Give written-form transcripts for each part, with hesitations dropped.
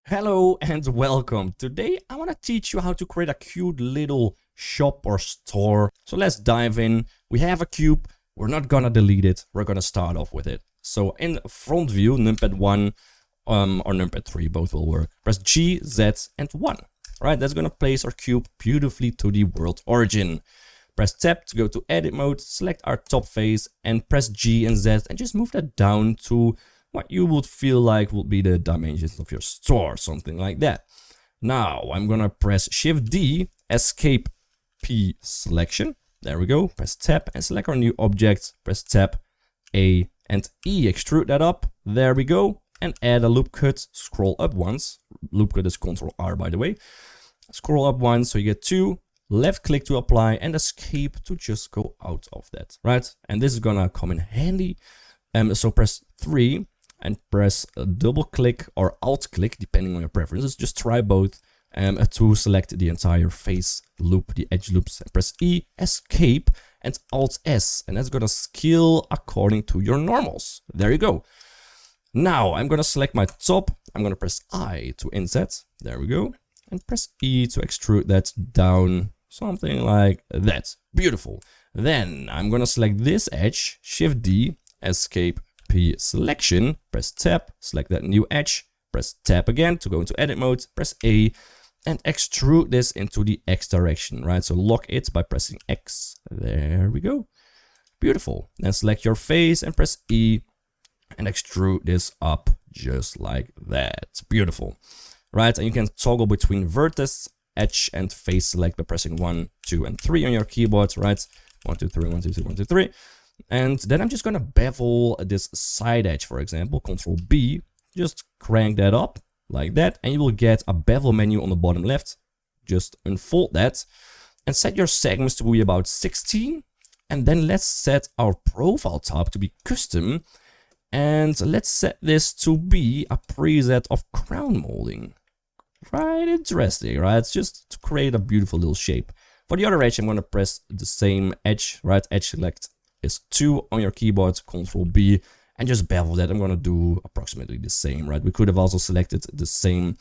Hello and welcome. Today I want to teach you how to create a cute little shop or store. So let's dive in. We have a cube. We're not gonna delete it. We're gonna start off with it. So in front view, numpad 1 or numpad 3, both will work. Press G, Z and 1. Right, that's gonna place our cube beautifully to the world origin. Press tab to go to edit mode, select our top face and press G and Z and just move that down to what you would feel like would be the dimensions of your store, something like that. Now I'm gonna press Shift D, Escape P selection. There we go. Press tab and select our new object. Press tab, A and E. Extrude that up. There we go. And add a loop cut. Scroll up once. Loop cut is Ctrl R, by the way. Scroll up once so you get 2. Left click to apply and escape to just go out of that. Right? And this is gonna come in handy. So press 3. And press double click or alt click depending on your preferences. Just try both to select the entire face loop, the edge loops. And press E, escape and alt S, and that's gonna scale according to your normals. There you go. Now I'm gonna select my top. I'm gonna press I to inset. There we go. And press E to extrude that down, something like that. Beautiful. Then I'm gonna select this edge, Shift D, escape P selection, press tab, select that new edge, press tab again to go into edit mode, press A and extrude this into the X direction, right? So lock it by pressing X. There we go. Beautiful. Then select your face and press E and extrude this up just like that. Beautiful. Right? And you can toggle between vertex, edge and face select by pressing 1, 2 and 3 on your keyboard, right? 1, 2, 3, 1, 2, 3, 1, 2, 3. And then I'm just gonna bevel this side edge, for example, Ctrl B, just crank that up like that, and you will get a bevel menu on the bottom left. Just unfold that and set your segments to be about 16. And then let's set our profile tab to be custom. And let's set this to be a preset of crown molding. Right, interesting, right? It's just to create a beautiful little shape. For the other edge, I'm gonna press the same edge, right? Edge select is 2 on your keyboard, Ctrl B, and just bevel that. I'm gonna do approximately the same, right? We could have also selected the same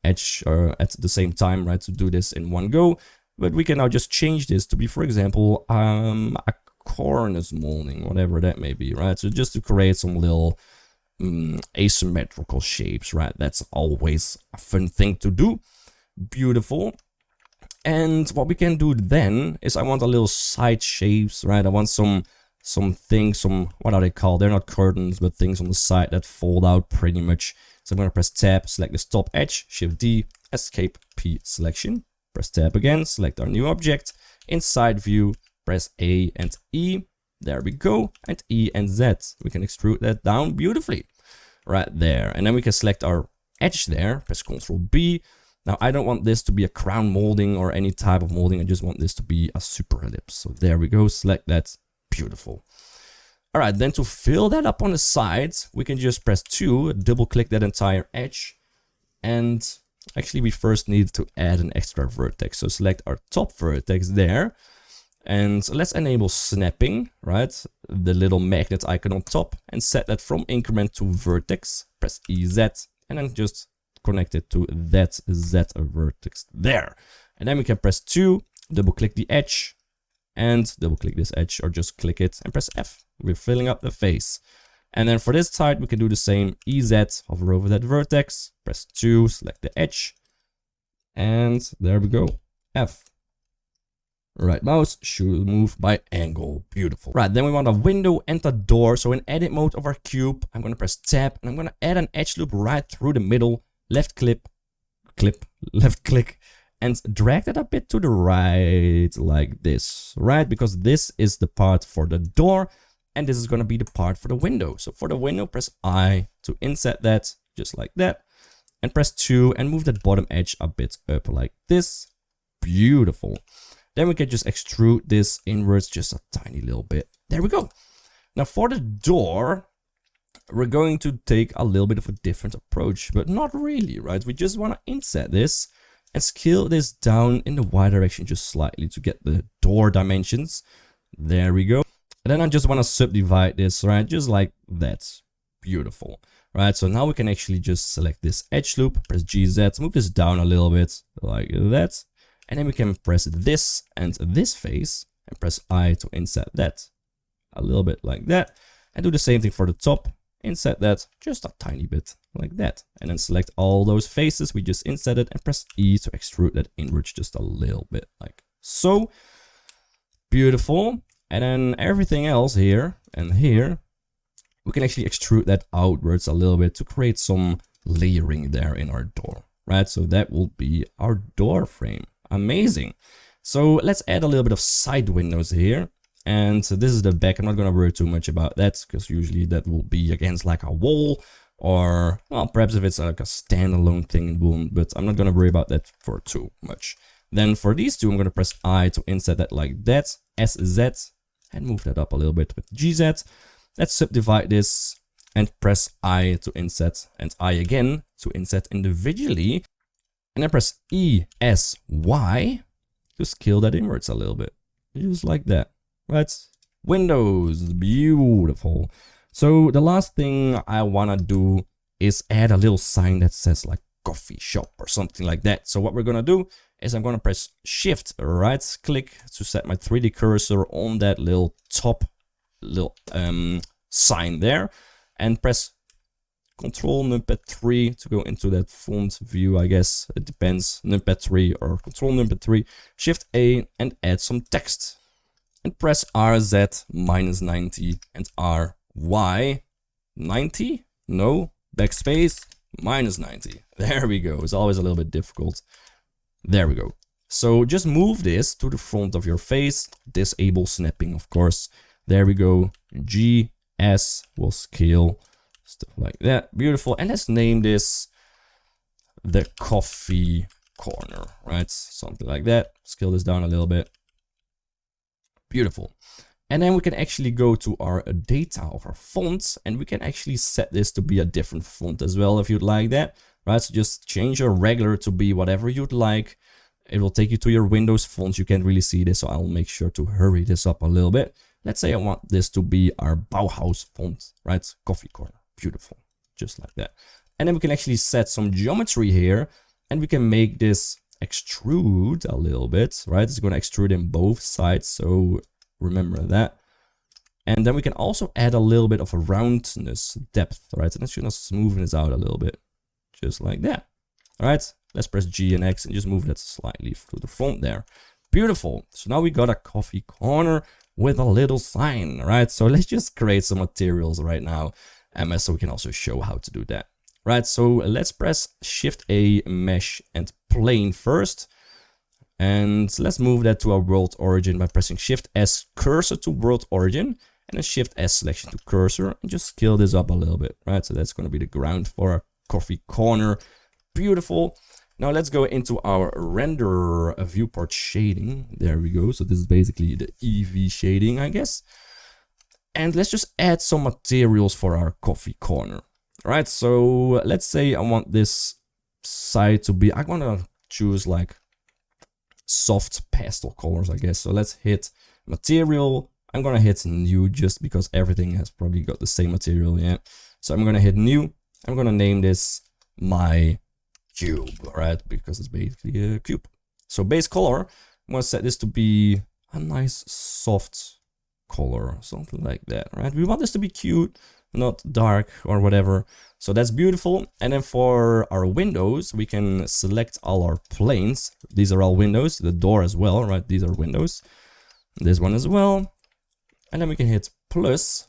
edge at the same time, right, to do this in one go, but we can now just change this to be, for example, a cornice molding, whatever that may be, right? So just to create some little asymmetrical shapes, right? That's always a fun thing to do. Beautiful. And what we can do then is I want a little side shapes, right? I want some things, what are they called? They're not curtains, but things on the side that fold out pretty much. So I'm gonna press tab, select this top edge, Shift D, escape P selection, press tab again, select our new object, inside view, press A and E, there we go, and E and Z. We can extrude that down beautifully, right there. And then we can select our edge there, press Ctrl B. Now I don't want this to be a crown molding or any type of molding, I just want this to be a super ellipse. So there we go, select that, beautiful. All right, then to fill that up on the sides, we can just press 2, double click that entire edge. And actually we first need to add an extra vertex. So select our top vertex there. And let's enable snapping, right? The little magnet icon on top, and set that from increment to vertex. Press EZ and then just connect it to that Z vertex there. And then we can press 2, double click the edge, and double click this edge, or just click it and press F. We're filling up the face. And then for this side, we can do the same. EZ, hover over that vertex, press 2, select the edge, and there we go, F. Right mouse should move by angle. Beautiful. Right, then we want a window and a door. So in edit mode of our cube, I'm gonna press tab and I'm gonna add an edge loop right through the middle. Left click, left click, and drag that a bit to the right like this, right? Because this is the part for the door and this is gonna be the part for the window. So for the window, press I to inset that, just like that, and press 2 and move that bottom edge a bit up like this. Beautiful. Then we can just extrude this inwards just a tiny little bit. There we go. Now for the door, we're going to take a little bit of a different approach, but not really, right? We just want to inset this and scale this down in the Y direction just slightly to get the door dimensions. There we go. And then I just want to subdivide this, right? Just like that. Beautiful. right? So now we can actually just select this edge loop, press GZ, move this down a little bit like that. And then we can press this and this face and press I to inset that a little bit like that. And do the same thing for the top, inset that just a tiny bit like that. And then select all those faces we just inserted and press E to extrude that inwards just a little bit like so. Beautiful. And then everything else here and here, we can actually extrude that outwards a little bit to create some layering there in our door, right? So that will be our door frame. Amazing. So let's add a little bit of side windows here. And so this is the back. I'm not going to worry too much about that because usually that will be against like a wall or, well, perhaps if it's like a standalone thing, it won't, but I'm not going to worry about that for too much. Then for these two, I'm going to press I to insert that like that, SZ, and move that up a little bit with GZ. Let's subdivide this and press I to inset and I again to inset individually. And then press ESY to scale that inwards a little bit. Just like that, right? Windows, beautiful. So the last thing I want to do is add a little sign that says like coffee shop or something like that. So what we're going to do is I'm going to press Shift right click to set my 3D cursor on that little top little sign there and press Control numpad 3 to go into that font view. I guess it depends, numpad 3 or Control numpad 3, Shift A and add some text and press RZ -90 and RY 90, no, backspace -90. There we go. It's always a little bit difficult. There we go. So just move this to the front of your face, disable snapping of course. There we go. GS will scale, stuff like that. Beautiful. And let's name this the coffee corner, right? Something like that. Scale this down a little bit. Beautiful. And then we can actually go to our data of our fonts and we can actually set this to be a different font as well if you'd like that, right? So just change your regular to be whatever you'd like. It will take you to your Windows fonts. You can't really see this, so I'll make sure to hurry this up a little bit. Let's say I want this to be our Bauhaus font, right? Coffee corner. Beautiful. Just like that. And then we can actually set some geometry here and we can make this extrude a little bit, right? It's going to extrude in both sides, so remember that. And then we can also add a little bit of a roundness depth, right? And that's going to smoothen this out a little bit, just like that. All right, let's press G and X and just move that slightly through the front there. Beautiful. So now we got a coffee corner with a little sign, right? So let's just create some materials right now, so we can also show how to do that. Right, so let's press Shift A, Mesh, and Plane first. And let's move that to our world origin by pressing Shift S, Cursor to world origin, and then Shift S, Selection to Cursor, and just scale this up a little bit, right? So that's going to be the ground for our coffee corner. Beautiful. Now let's go into our render viewport shading. There we go. So this is basically the EV shading, I guess. And let's just add some materials for our coffee corner. Right, so let's say I want this side to be, I want to choose like soft pastel colors, I guess. So let's hit material. I'm going to hit new just because everything has probably got the same material, yeah. So I'm going to hit new. I'm going to name this my cube, right? Because it's basically a cube. So base color, I'm going to set this to be a nice soft color, something like that, right? We want this to be cute, not dark or whatever. So that's beautiful. And then for our windows, we can select all our planes. These are all windows, the door as well, right? These are windows. This one as well. And then we can hit plus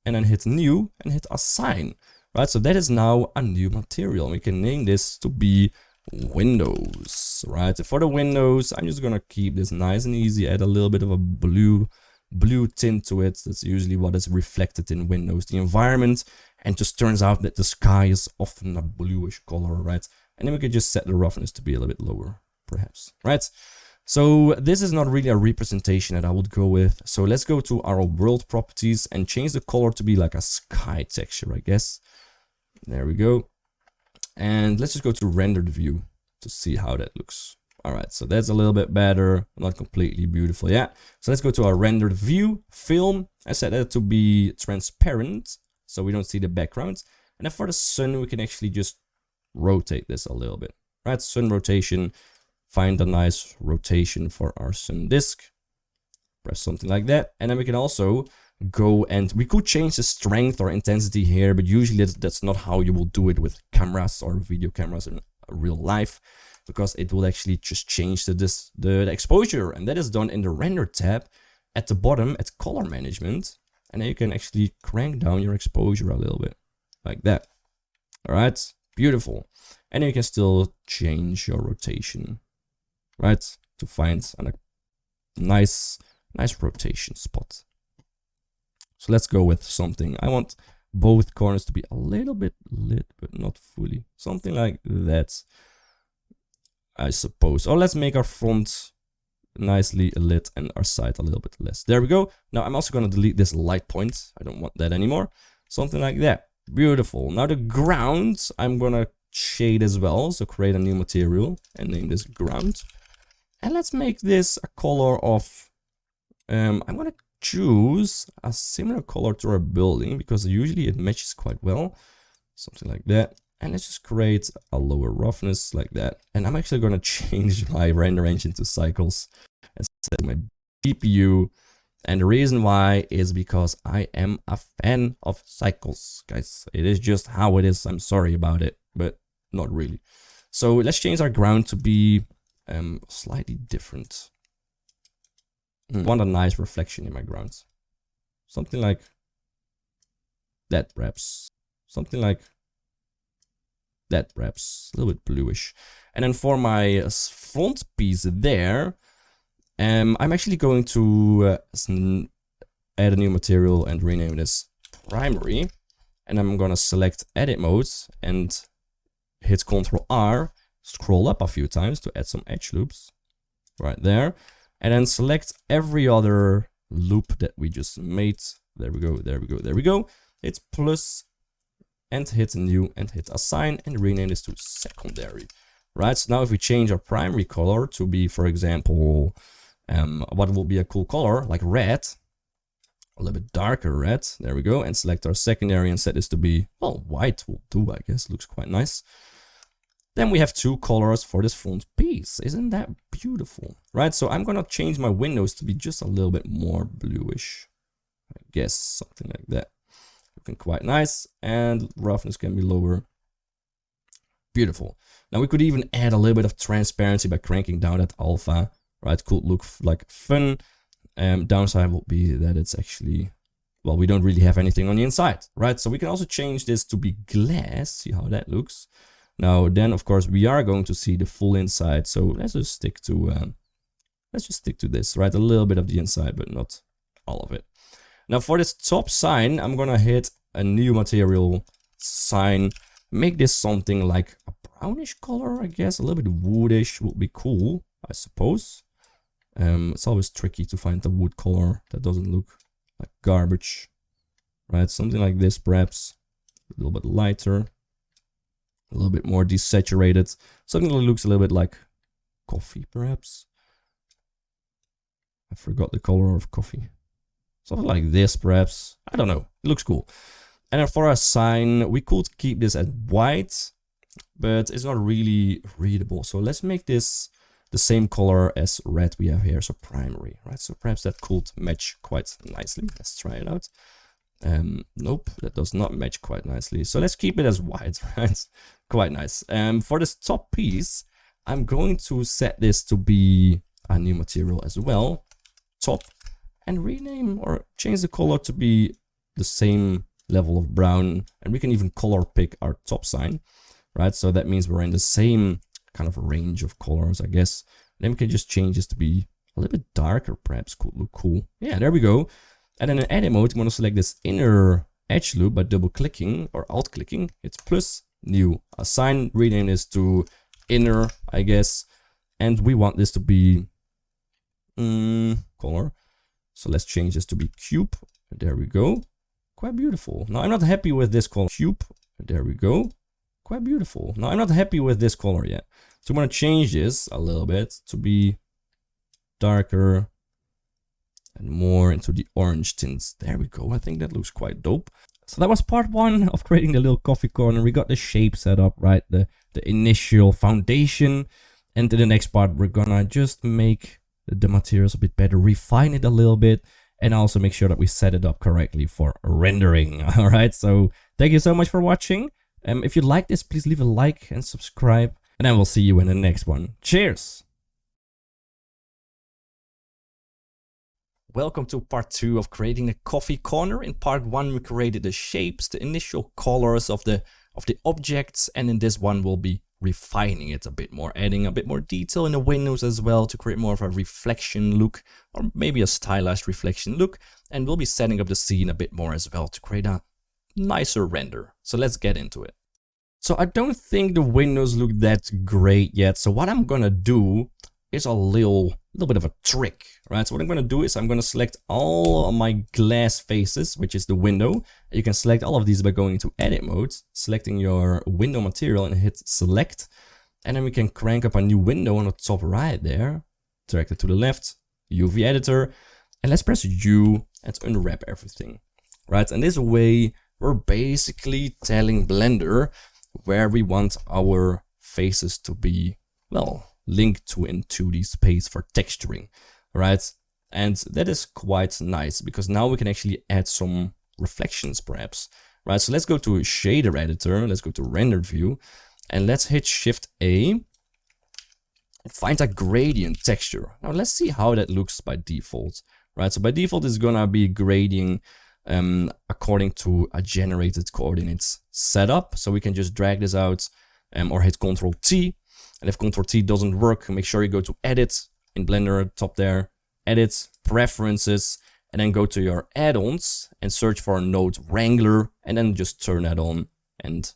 and then hit new and hit assign, right? So that is now a new material. We can name this to be windows, right? So for the windows, I'm just gonna keep this nice and easy, add a little bit of a blue tint to it. That's usually what is reflected in Windows, the environment, and just turns out that the sky is often a bluish color, right? And then we could just set the roughness to be a little bit lower, perhaps, right? So this is not really a representation that I would go with. So let's go to our world properties and change the color to be like a sky texture, I guess. There we go. And let's just go to rendered view to see how that looks. All right, so that's a little bit better, not completely beautiful yet. So let's go to our rendered view, film. I set that to be transparent, so we don't see the background. And then for the sun, we can actually just rotate this a little bit, right? Sun rotation, find a nice rotation for our sun disk. Press something like that. And then we can also go and we could change the strength or intensity here, but usually that's not how you will do it with cameras or video cameras in real life, because it will actually just change the exposure, and that is done in the render tab at the bottom at color management. And then you can actually crank down your exposure a little bit like that. All right, beautiful. And then you can still change your rotation, right, to find a nice rotation spot. So let's go with something. I want both corners to be a little bit lit, but not fully. Something like that, I suppose. Or let's make our front nicely lit and our side a little bit less. There we go. Now I'm also going to delete this light point. I don't want that anymore. Something like that. Beautiful. Now the ground, I'm going to shade as well. So create a new material and name this ground. And let's make this a color of, I'm going to choose a similar color to our building because usually it matches quite well. Something like that. And let's just create a lower roughness like that. And I'm actually going to change my render engine to cycles and set my GPU. And the reason why is because I am a fan of cycles, guys. It is just how it is. I'm sorry about it, but not really. So let's change our ground to be slightly different. I want a nice reflection in my ground. Something like that, perhaps. Something like that, perhaps. A little bit bluish. And then for my front piece there, I'm actually going to add a new material and rename this primary. And I'm going to select edit mode and hit Ctrl R, scroll up a few times to add some edge loops right there. And then select every other loop that we just made. There we go, there we go, there we go. Hit plus and hit new and hit assign and rename this to secondary. Right, so now if we change our primary color to be, for example, what will be a cool color, like red, a little bit darker red, there we go, and select our secondary and set this to be, well, white will do, I guess, looks quite nice. Then we have two colors for this front piece. Isn't that beautiful? Right, so I'm gonna change my windows to be just a little bit more bluish. I guess, something like that. Looking quite nice, and roughness can be lower. Beautiful. Now we could even add a little bit of transparency by cranking down that alpha. Right, could look like fun. Downside will be that it's actually, well, we don't really have anything on the inside, right? So we can also change this to be glass. See how that looks. Now, then, of course, we are going to see the full inside. So let's just stick to this, right? A little bit of the inside, but not all of it. Now, for this top sign, I'm gonna hit a new material sign. Make this something like a brownish color, I guess. A little bit woodish would be cool, I suppose. It's always tricky to find the wood color that doesn't look like garbage, right? Something like this, perhaps. A little bit lighter. A little bit more desaturated. Something that looks a little bit like coffee, perhaps. I forgot the color of coffee. Something like this, perhaps. I don't know. It looks cool. And then for our sign, we could keep this at white, but it's not really readable. So let's make this the same color as red we have here, so primary, right? So perhaps that could match quite nicely. Let's try it out. Nope, that does not match quite nicely. So let's keep it as white, right? Quite nice. For this top piece, I'm going to set this to be a new material as well. Top, and rename or change the color to be the same level of brown. And we can even color pick our top sign, right? So that means we're in the same kind of range of colors, I guess. Then we can just change this to be a little bit darker, perhaps. Could look cool. Yeah, there we go. And then in edit mode, I'm going to select this inner edge loop by double clicking or alt clicking. It's plus new assign, rename this to inner, I guess. And we want this to be color. So let's change this to be cube. There we go. Quite beautiful. Now I'm not happy with this color. Cube. There we go. Quite beautiful. Now I'm not happy with this color yet. So I'm going to change this a little bit to be darker and more into the orange tints. There we go. I think that looks quite dope. So that was part 1 of creating the little coffee corner. We got the shape set up, right? The initial foundation. And in the next part, we're gonna just make the materials a bit better, refine it a little bit, and also make sure that we set it up correctly for rendering. All right, so thank you so much for watching. If you like this, please leave a like and subscribe, and I will see you in the next one. Cheers! Welcome to part 2 of creating the coffee corner. In part 1, we created the shapes, the initial colors of the objects, and in this one we'll be refining it a bit more, adding a bit more detail in the windows as well to create more of a reflection look, or maybe a stylized reflection look, and we'll be setting up the scene a bit more as well to create a nicer render. So let's get into it. So I don't think the windows look that great yet, so what I'm gonna do is a little bit of a trick, right? So what I'm gonna do is I'm gonna select all of my glass faces, which is the window. You can select all of these by going into edit mode, selecting your window material and hit select. And then we can crank up a new window on the top right there, drag it to the left, UV editor, and let's press U and unwrap everything, right? And this way we're basically telling Blender where we want our faces to be, well, linked to in 2D space for texturing, right? And that is quite nice because now we can actually add some reflections perhaps, right? So let's go to shader editor, let's go to rendered view, and let's hit Shift A and find a gradient texture. Now let's see how that looks by default, right? So by default it's gonna be grading according to a generated coordinates setup. So we can just drag this out or hit Ctrl T. And if Ctrl T doesn't work, make sure you go to Edit in Blender, top there, Edit, Preferences, and then go to your add-ons and search for Node Wrangler, and then just turn that on and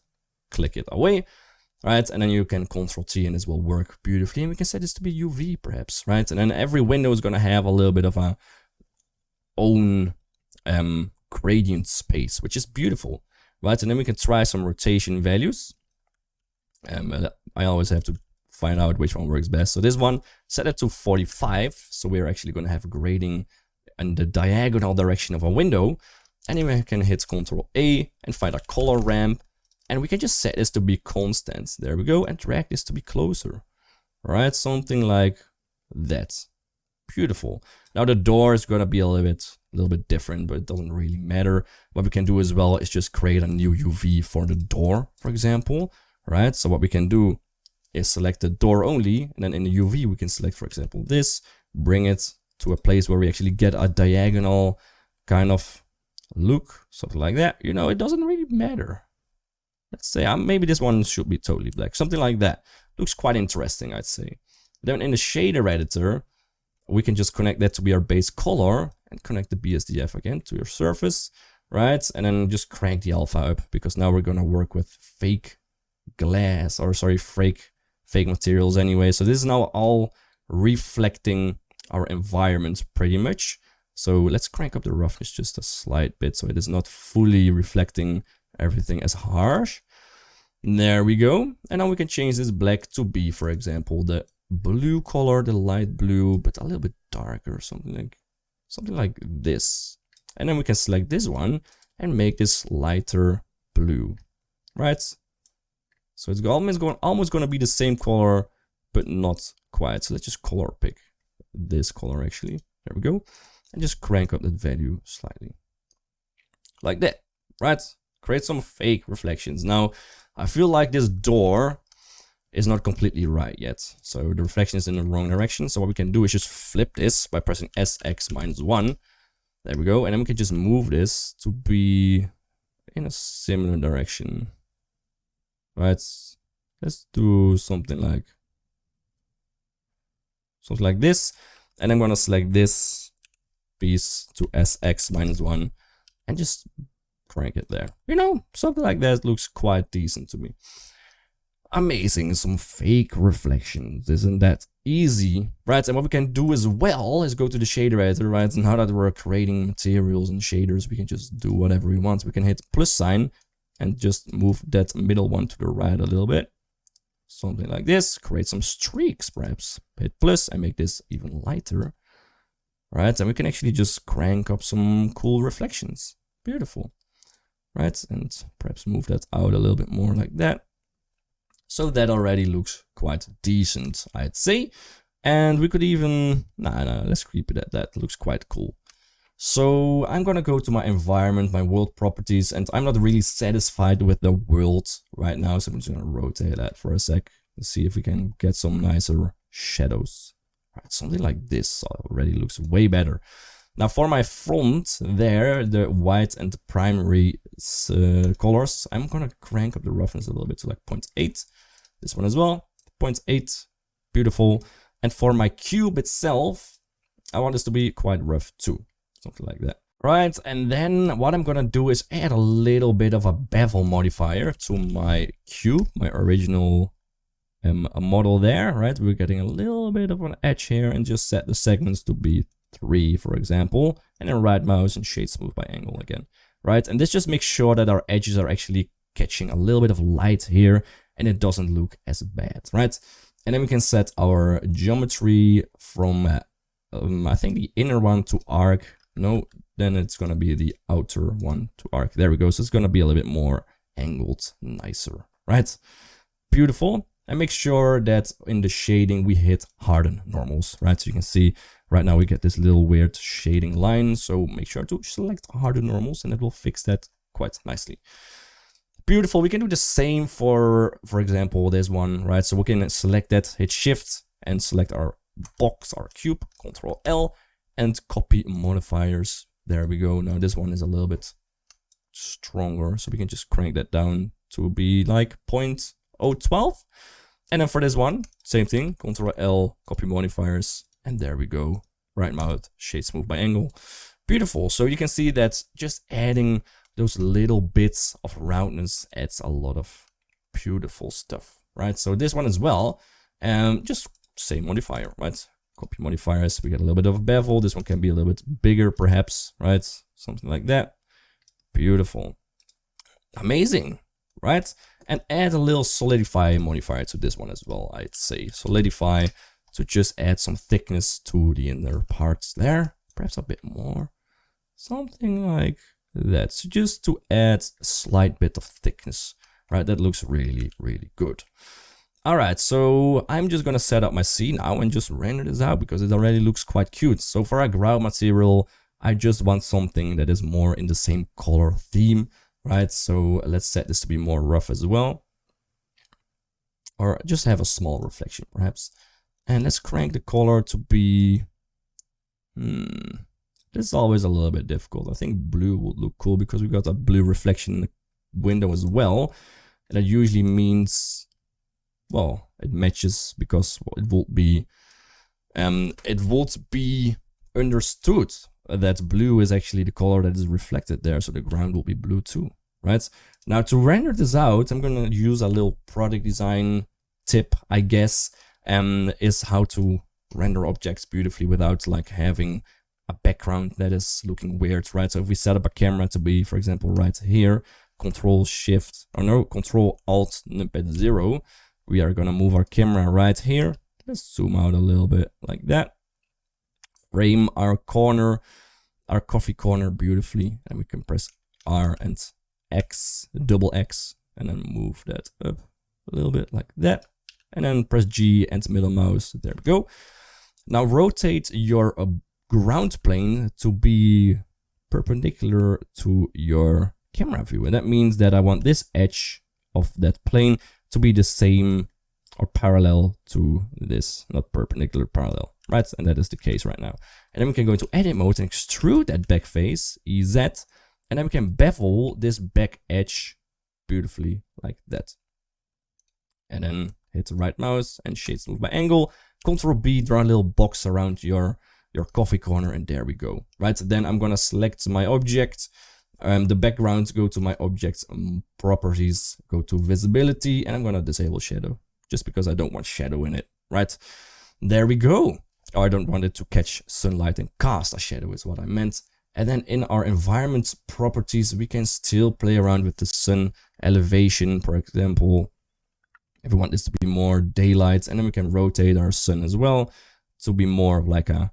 click it away, right? And then you can Ctrl T and this will work beautifully. And we can set this to be UV perhaps, right? And then every window is going to have a little bit of a own gradient space, which is beautiful, right? And then we can try some rotation values. I always have to find out which one works best. So this one, set it to 45. So we're actually going to have a grading in the diagonal direction of a window. And then we can hit Ctrl A and find a color ramp. And we can just set this to be constant. There we go. And drag this to be closer. All right, something like that. Beautiful. Now the door is going to be a little bit different, but it doesn't really matter. What we can do as well is just create a new UV for the door, for example. Right, so what we can do is select the door only, and then in the UV we can select, for example, this, bring it to a place where we actually get a diagonal kind of look, something like that. You know, it doesn't really matter. Let's say maybe this one should be totally black, something like that. Looks quite interesting, I'd say. Then in the shader editor, we can just connect that to be our base color and connect the BSDF again to your surface, right? And then just crank the alpha up because now we're gonna work with fake glass, or sorry, fake materials anyway. So this is now all reflecting our environment pretty much. So let's crank up the roughness just a slight bit so it is not fully reflecting everything as harsh. There we go. And now we can change this black to be, for example, the blue color, the light blue, but a little bit darker, something like this. And then we can select this one and make this lighter blue, right? So it's almost going to be the same color, but not quite. So let's just color pick this color actually. There we go. And just crank up that value slightly. Like that, right? Create some fake reflections. Now, I feel like this door is not completely right yet. So the reflection is in the wrong direction. So what we can do is just flip this by pressing SX-1. There we go. And then we can just move this to be in a similar direction. Right, let's do something like this, and I'm gonna select this piece to SX-1 and just crank it there. You know, something like that looks quite decent to me. Amazing, some fake reflections, isn't that easy? Right, and what we can do as well is go to the shader editor, right? And now that we're creating materials and shaders, we can just do whatever we want. We can hit plus sign and just move that middle one to the right a little bit. Something like this. Create some streaks, perhaps. Hit plus and make this even lighter. Right, and we can actually just crank up some cool reflections. Beautiful. right? And perhaps move that out a little bit more like that. So that already looks quite decent, I'd say. And we could even, let's keep it at that. Looks quite cool. So I'm gonna go to my environment, my world properties, and I'm not really satisfied with the world right now. So I'm just gonna rotate that for a sec. Let's see if we can get some nicer shadows. Right, something like this already looks way better. Now for my front there, the white and the primary colors, I'm gonna crank up the roughness a little bit to like 0.8. This one as well, 0.8, beautiful. And for my cube itself, I want this to be quite rough too, something like that. Right, and then what I'm gonna do is add a little bit of a bevel modifier to my cube, my original model there, right? We're getting a little bit of an edge here and just set the segments to be 3, for example, and then right mouse and shade smooth by angle again, right? And this just makes sure that our edges are actually catching a little bit of light here and it doesn't look as bad, right? And then we can set our geometry from, I think the inner one to arc. No, then it's gonna be the outer one to arc. There we go. So it's gonna be a little bit more angled, nicer, right? Beautiful. And make sure that in the shading we hit harden normals, right? So you can see right now we get this little weird shading line. So make sure to select harden normals and it will fix that quite nicely. Beautiful. We can do the same for example, this one, right? So we can select that, hit shift and select our box, our cube, Control L and copy modifiers. There we go. Now this one is a little bit stronger. So we can just crank that down to be like 0.012. And then for this one, same thing, Control L, copy modifiers, and there we go. Right mouse, shade smooth by angle. Beautiful. So you can see that just adding those little bits of roundness adds a lot of beautiful stuff, right? So this one as well, just same modifier, right? Copy modifiers, we get a little bit of a bevel. This one can be a little bit bigger perhaps, right? Something like that. Beautiful. Amazing, right? And add a little solidify modifier to this one as well, I'd say. Solidify to just add some thickness to the inner parts there. Perhaps a bit more. Something like that. So just to add a slight bit of thickness, right? That looks really, really good. All right, so I'm just gonna set up my scene now and just render this out because it already looks quite cute. So for our ground material, I just want something that is more in the same color theme. Right, so let's set this to be more rough as well. Or just have a small reflection, perhaps. And let's crank the color to be... This is always a little bit difficult. I think blue would look cool because we got a blue reflection in the window as well. And that usually means... Well, it matches because it would be... understood that blue is actually the color that is reflected there, so the ground will be blue too, right? Now to render this out, I'm gonna use a little product design tip, I guess, is how to render objects beautifully without like having a background that is looking weird, right? So if we set up a camera to be, for example, right here, Control Alt numpad 0, we are gonna move our camera right here. Let's zoom out a little bit like that. Frame our corner, our coffee corner beautifully, and we can press R and X, double X, and then move that up a little bit like that, and then press G and middle mouse. There we go. Now rotate your ground plane to be perpendicular to your camera view, and that means that I want this edge of that plane to be the same or parallel to this, not perpendicular, parallel, right? And that is the case right now. And then we can go into edit mode and extrude that back face, EZ, and then we can bevel this back edge beautifully like that. And then hit the right mouse and shade smooth by angle, Control B, draw a little box around your coffee corner, and there we go, right? Then I'm gonna select my object, the background, go to my object properties, go to visibility, and I'm gonna disable shadow. Just because I don't want shadow in it, right? There we go. Oh, I don't want it to catch sunlight and cast a shadow is what I meant. And then in our environment properties, we can still play around with the sun elevation, for example, if we want this to be more daylight. And then we can rotate our sun as well to be more of like a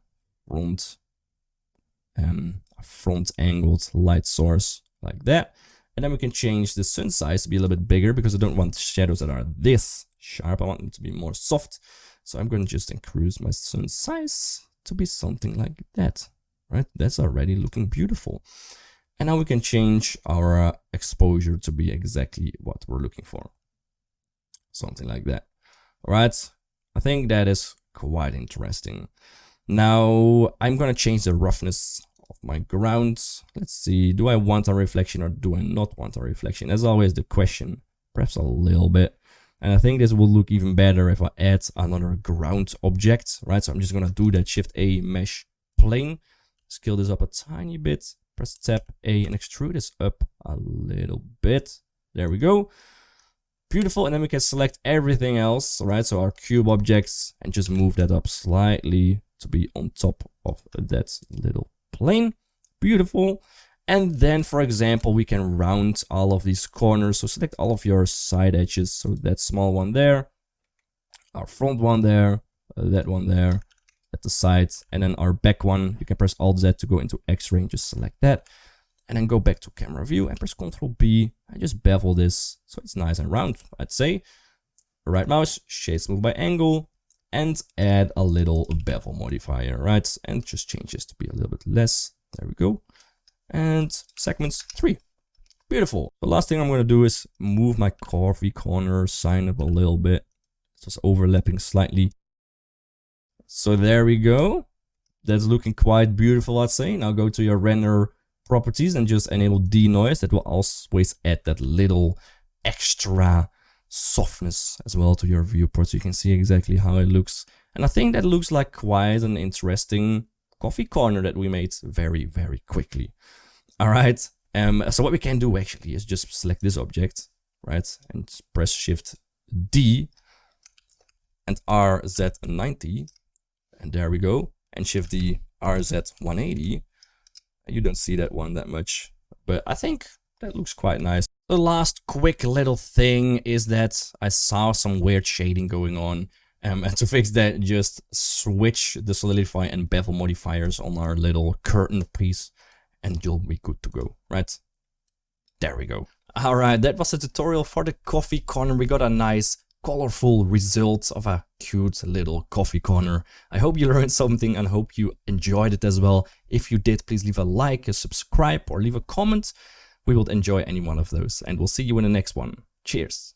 front angled light source like that. And then we can change the sun size to be a little bit bigger because I don't want shadows that are this sharp. I want them to be more soft. So I'm going to just increase my sun size to be something like that, right? That's already looking beautiful. And now we can change our exposure to be exactly what we're looking for. Something like that. All right. I think that is quite interesting. Now I'm going to change the roughness of my ground. Let's see. Do I want a reflection or do I not want a reflection? As always, the question. Perhaps a little bit. And I think this will look even better if I add another ground object, right? So I'm just going to do that. Shift A, mesh plane. Scale this up a tiny bit. Press tab A and extrude this up a little bit. There we go. Beautiful. And then we can select everything else, right? So our cube objects and just move that up slightly to be on top of that little plane. Beautiful. And then, for example, we can round all of these corners. So select all of your side edges. So that small one there, our front one there, that one there at the side, and then our back one. You can press Alt-Z to go into X-ray and just select that. And then go back to camera view and press Ctrl-B and just bevel this so it's nice and round, I'd say. Right mouse, shade smooth by angle, and add a little bevel modifier, right? And just change this to be a little bit less. There we go. And segments 3. Beautiful. The last thing I'm going to do is move my coffee corner sign up a little bit. It's just overlapping slightly. So there we go. That's looking quite beautiful, I'd say. Now go to your render properties and just enable denoise. That will always add that little extra softness as well to your viewport, so you can see exactly how it looks. And I think that looks like quite an interesting coffee corner that we made very, very quickly. All right. So what we can do actually is just select this object, right, and press Shift D and RZ90, and there we go, and Shift D RZ180. You don't see that one that much, but I think that looks quite nice. The last quick little thing is that I saw some weird shading going on. And to fix that, just switch the solidify and bevel modifiers on our little curtain piece and you'll be good to go, right? There we go. All right, that was the tutorial for the coffee corner. We got a nice colorful result of a cute little coffee corner. I hope you learned something and hope you enjoyed it as well. If you did, please leave a like, a subscribe, or leave a comment. We will enjoy any one of those, and we'll see you in the next one. Cheers.